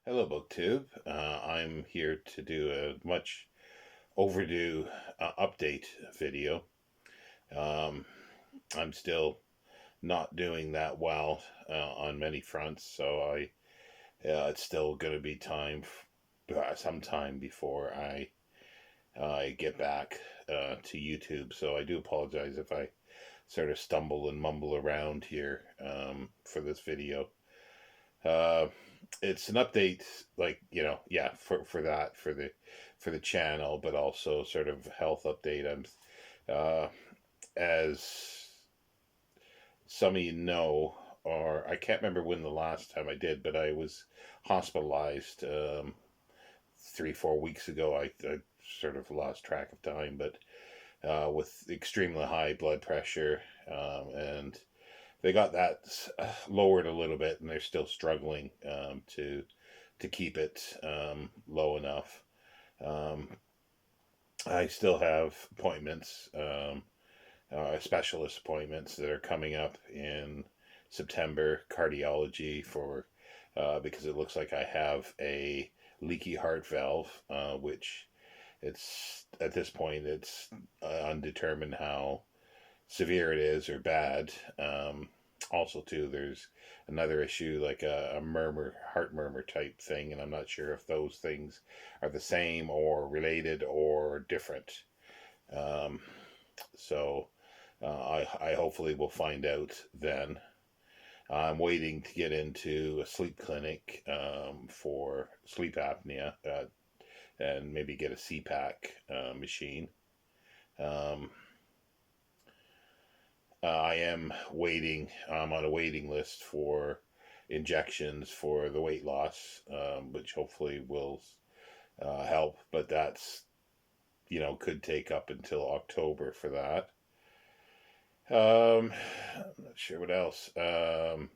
Hello, BookTube. I'm here to do a much overdue update video. Um, I'm still not doing that well on many fronts, so it's still going to be some time before I get back to YouTube. So I do apologize if I sort of stumble and mumble around here for this video. Uh, it's an update, like yeah, for the channel, but also sort of health update. Uh, as some of you know, or I can't remember when the last time I did, but I was hospitalized 3 4 weeks ago. I sort of lost track of time, but with extremely high blood pressure, and they got that lowered a little bit, and they're still struggling to keep it low enough. Um, I still have appointments, specialist appointments that are coming up in September, cardiology for because it looks like I have a leaky heart valve, which it's at this point it's undetermined how severe it is or bad. Also, too, there's another issue like a murmur, heart murmur type thing, and I'm not sure if those things are the same or related or different. Um, so I hopefully will find out then. I'm waiting to get into a sleep clinic for sleep apnea and maybe get a CPAC machine. Um, I am waiting. I'm on a waiting list for injections for the weight loss, which hopefully will help. But that's could take up until October for that. I'm not sure what else.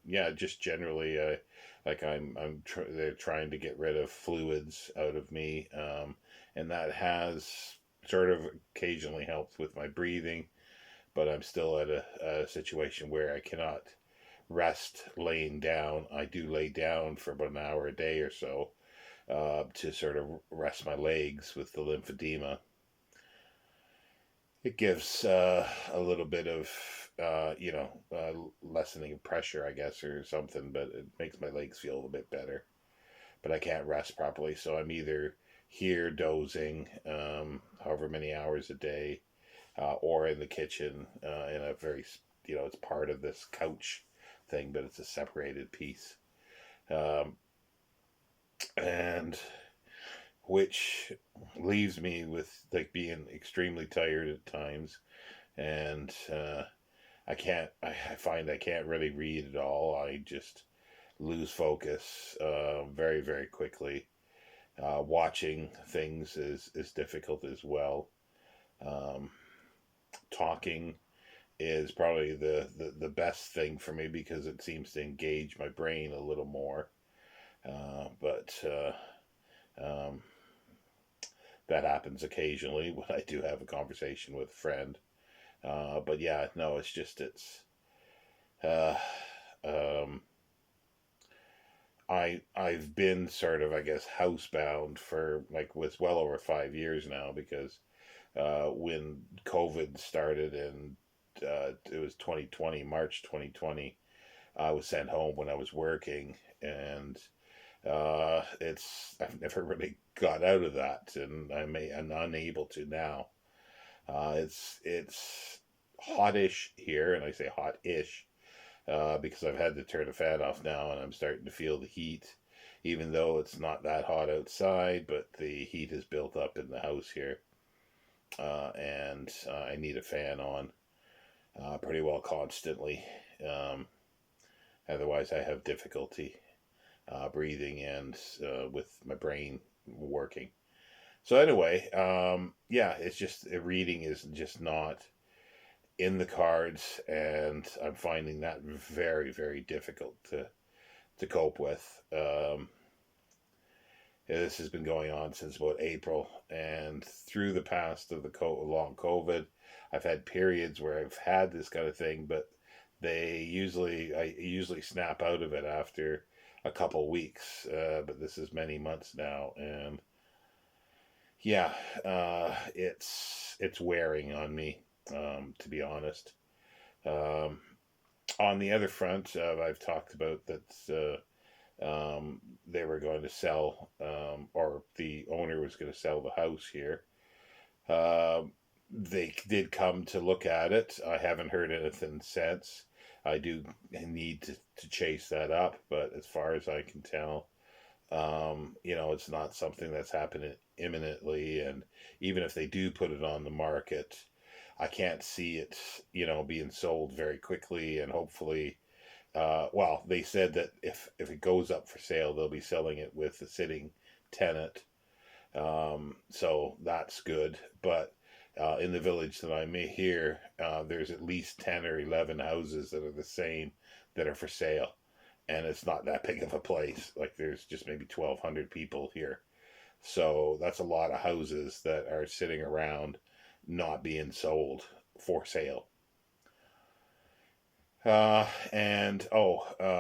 Yeah, just generally, like they're trying to get rid of fluids out of me, and that has sort of occasionally helped with my breathing, but I'm still at a situation where I cannot rest laying down. I do lay down for about an hour a day or so to sort of rest my legs with the lymphedema. It gives a little bit of, lessening of pressure, I guess, or something, but it makes my legs feel a little bit better. But I can't rest properly, so I'm either here dozing, however many hours a day, or in the kitchen in a very, it's part of this couch thing, but it's a separated piece. Um, and which leaves me with like being extremely tired at times, and I find I can't really read at all. I just lose focus very, very quickly. Watching things is difficult as well. Um, Talking is probably the best thing for me because it seems to engage my brain a little more. But um, that happens occasionally when I do have a conversation with a friend. But yeah, no, uh, um, I've been sort of, I guess, housebound for like was well over 5 years now because when COVID started and it was 2020, March 2020, I was sent home when I was working, and I've never really got out of that, and I'm unable to now. It's hotish here, and I say hot-ish because I've had to turn the fan off now, and I'm starting to feel the heat, even though it's not that hot outside. But the heat is built up in the house here, and I need a fan on pretty well constantly. Um, Otherwise, I have difficulty breathing and with my brain working. So anyway, yeah, it's just reading is just not in the cards, and I'm finding that very, very difficult to cope with. This has been going on since about April, and through the past of the long COVID, I've had periods where I've had this kind of thing, but I usually snap out of it after a couple weeks, but this is many months now, and yeah, it's wearing on me, to be honest. Um, on the other front, I've talked about that they were going to sell, or the owner was going to sell the house here. Um, they did come to look at it. I haven't heard anything since. I do need to chase that up, but as far as I can tell, it's not something that's happening imminently. And even if they do put it on the market, I can't see it, being sold very quickly. And hopefully, well, they said that if it goes up for sale, they'll be selling it with the sitting tenant. So that's good. But in the village that I'm here, there's at least 10 or 11 houses that are the same that are for sale. And it's not that big of a place. Like there's just maybe 1,200 people here. So that's a lot of houses that are sitting around not being sold for sale.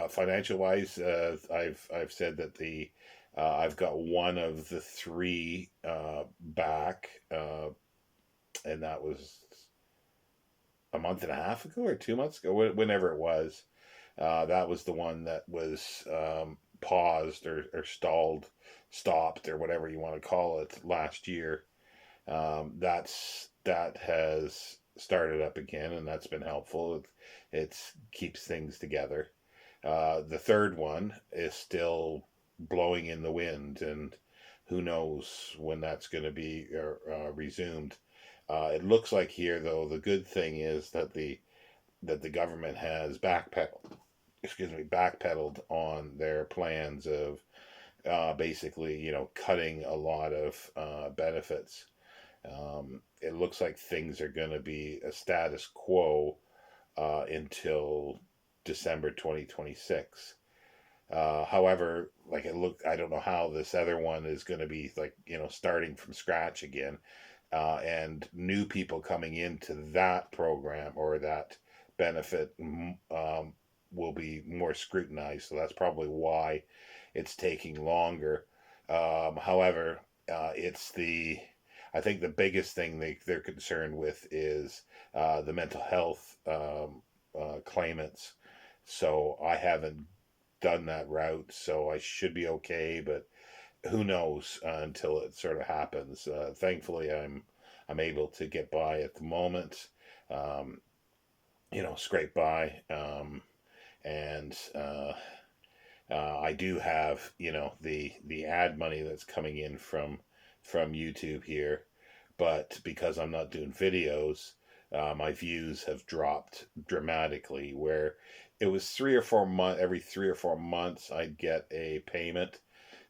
Financial wise, I've said that I've got one of the three back, and that was a month and a half ago or 2 months ago, whenever it was. That was the one that was paused or stalled, stopped, or whatever you want to call it last year. That has started up again, and that's been helpful. It keeps things together. The third one is still blowing in the wind, and who knows when that's going to be resumed. It looks like here, though, the good thing is that the government has backpedaled on their plans of basically, cutting a lot of benefits. It looks like things are going to be a status quo until December 2026. However, I don't know how this other one is going to be starting from scratch again, and new people coming into that program or that benefit will be more scrutinized. So that's probably why it's taking longer. However, I think the biggest thing they're concerned with is the mental health claimants. So I haven't done that route, so I should be okay, but who knows until it sort of happens. Thankfully, I'm able to get by at the moment, um, scrape by, and I do have the ad money that's coming in from YouTube here, but because I'm not doing videos, my views have dropped dramatically. Where it was 3 or 4 months, every 3 or 4 months, I'd get a payment.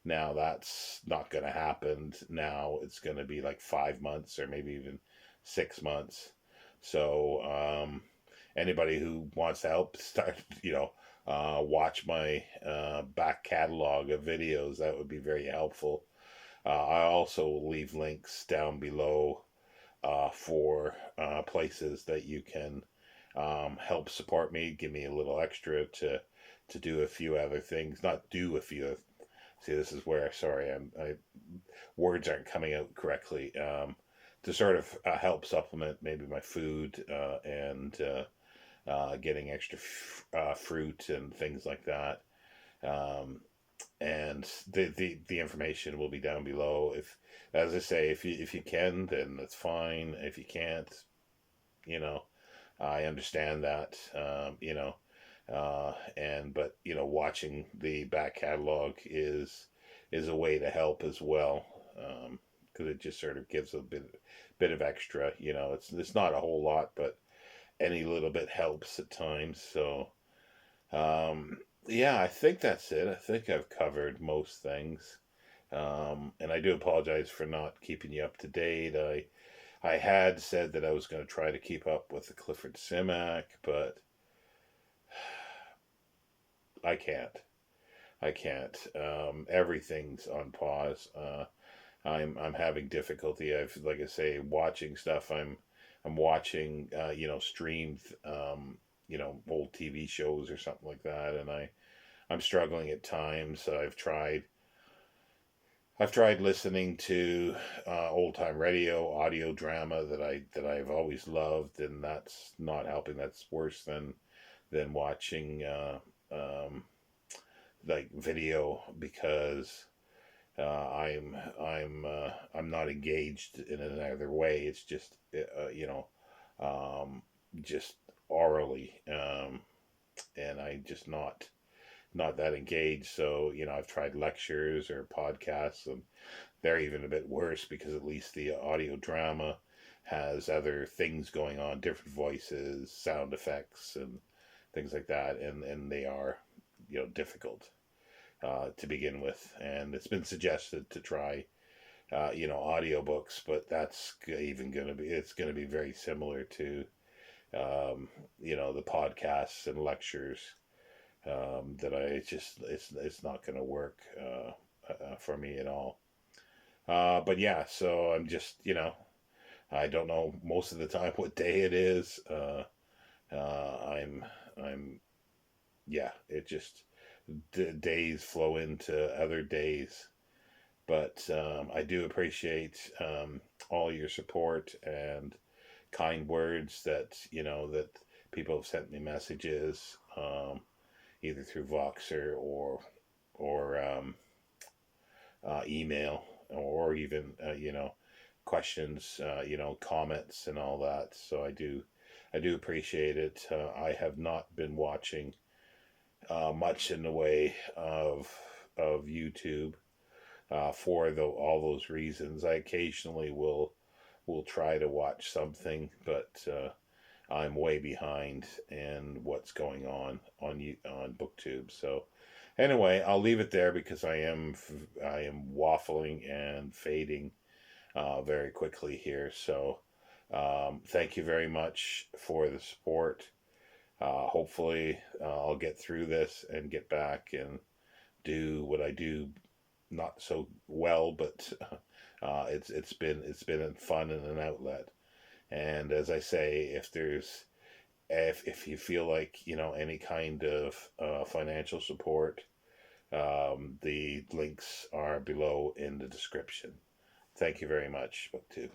Now that's not going to happen. Now it's going to be like 5 months or maybe even 6 months. So anybody who wants to help start, watch my back catalog of videos, that would be very helpful. I also will leave links down below for places that you can help support me, give me a little extra to do a few other things. Not do a few. See, this is where, sorry, words aren't coming out correctly. To sort of help supplement maybe my food and getting extra fruit and things like that. And the information will be down below. If, as I say, if you can, then that's fine. If you can't, I understand that. But watching the back catalog is a way to help as well, because it just sort of gives a bit of extra. It's not a whole lot, but any little bit helps at times. So yeah, I think that's it. I think I've covered most things. And I do apologize for not keeping you up to date. I had said that I was going to try to keep up with the Clifford Simac, but I can't. I can't. Everything's on pause. I'm having difficulty. Like I say, watching stuff. I'm watching streamed old TV shows or something like that, and I'm struggling at times. I've tried listening to old time radio, audio drama that I've always loved, and that's not helping. That's worse than watching like video, because I'm not engaged in another way. It's just um, just orally, and I just not that engaged. So I've tried lectures or podcasts, and they're even a bit worse, because at least the audio drama has other things going on, different voices, sound effects, and things like that, and they are difficult to begin with. And it's been suggested to try audiobooks, but that's even going to be very similar to the podcasts and lectures, that I just it's not going to work for me at all. But yeah, so I'm just I don't know most of the time what day it is. I'm yeah, it just days flow into other days. But I do appreciate all your support and kind words that people have sent me messages, either through Voxer or email, or even questions, comments and all that. So I do appreciate it. I have not been watching much in the way of YouTube, for all those reasons. I occasionally will try to watch something, but I'm way behind in what's going on BookTube. So anyway, I'll leave it there, because I am waffling and fading very quickly here. So thank you very much for the support. Hopefully, I'll get through this and get back and do what I do not so well, but it's been fun and an outlet. And as I say, if you feel like any kind of financial support, the links are below in the description. Thank you very much, BookTube.